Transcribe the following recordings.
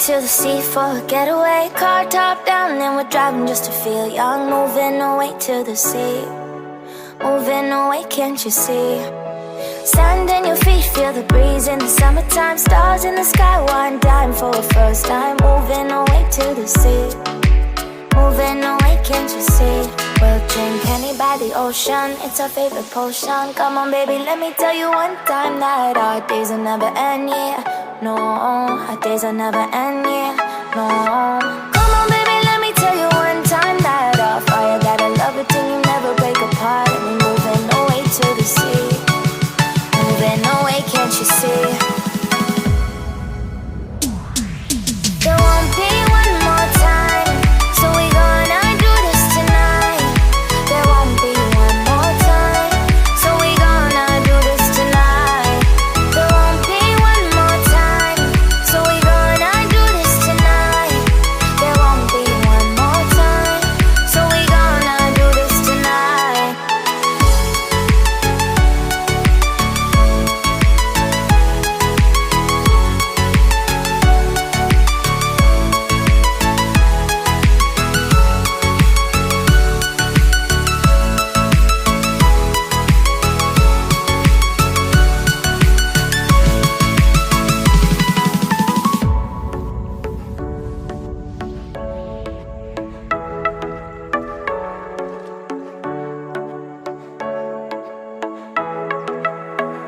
to the sea for a getaway. Car top down and we're driving just to feel young. Moving away to the sea, moving away, can't you see? Sand in your feet, feel the breeze in the summertime. Stars in the sky, one dime for a first time. Moving away to the sea, moving away, can't you see? We'll drink honey by the ocean, it's our favorite potion. Come on baby, let me tell you one time that our days will never end, yeah. No, our days will never end, yeah. No. Come on baby, let me tell you one time that our fire got a love it till you never break apart. And we're moving away to the sea, moving away, can't you see? There won't be one more time, so we gonna do this tonight. There won't be one more time, so we gonna do this tonight. There won't be one more time, so we gonna do this tonight. There won't be one more time, so we gonna do this tonight.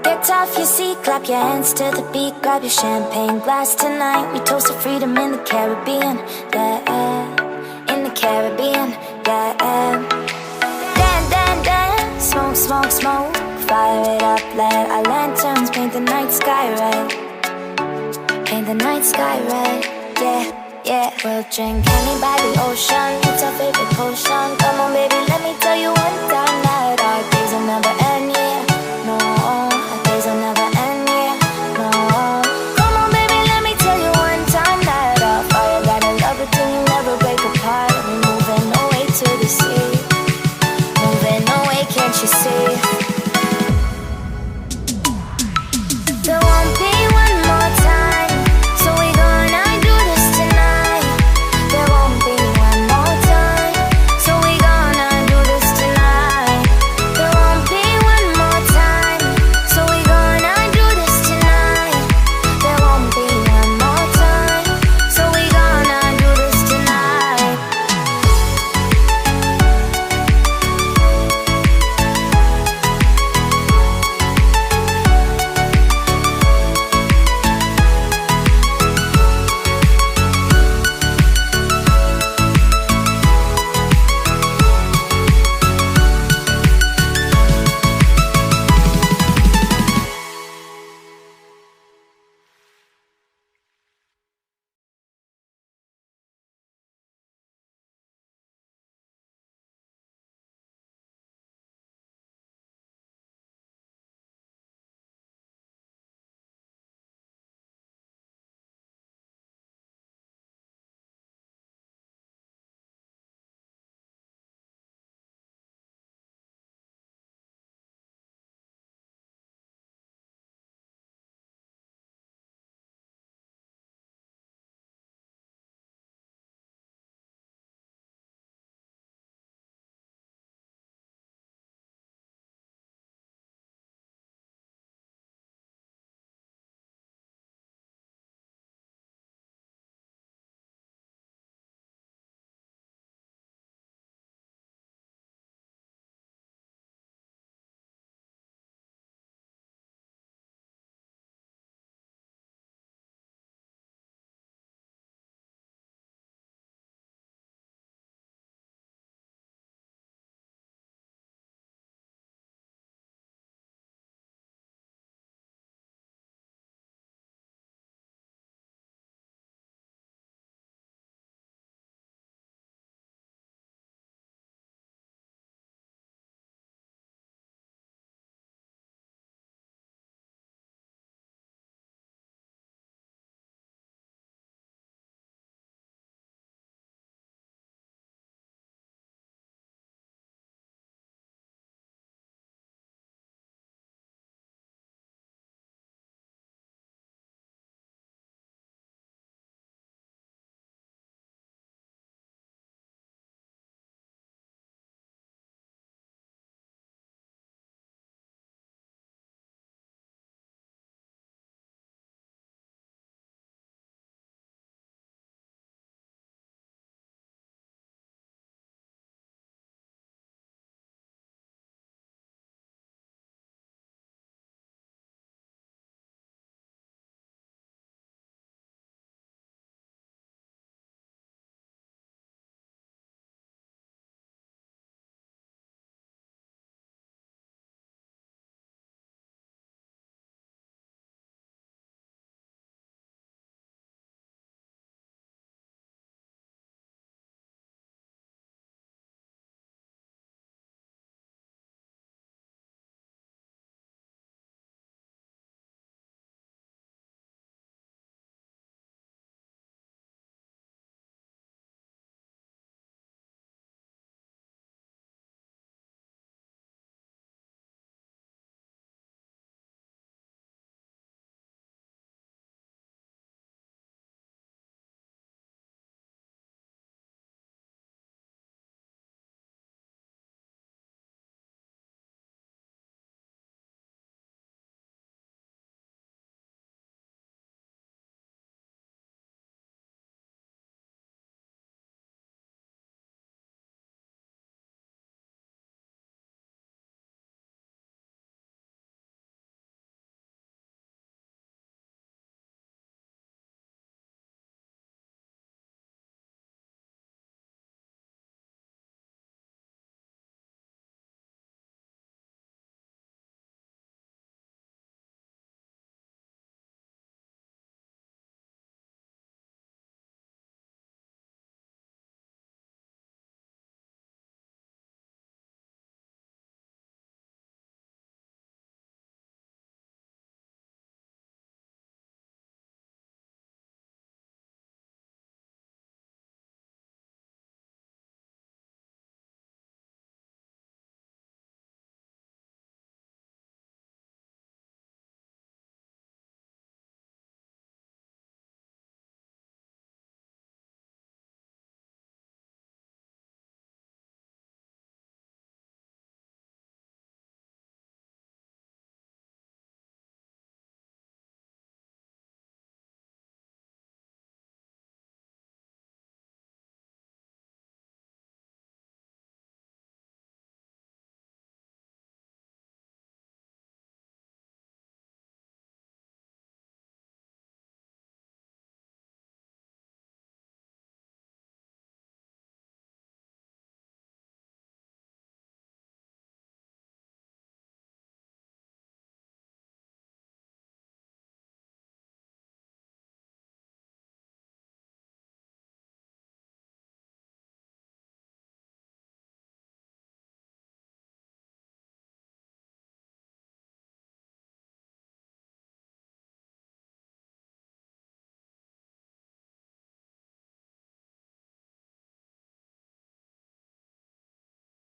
Get off your seat, clap your hands to the beat. Grab your champagne glass tonight. We toast to freedom in the Caribbean, yeah. In the Caribbean, yeah. Dan, dan, dan, smoke, smoke, smoke. Fire it up, let our lanterns paint the night sky red. Paint the night sky red, yeah, yeah. We'll drink honey by the ocean, it's our favorite potion. Come on baby, let me tell you one time that our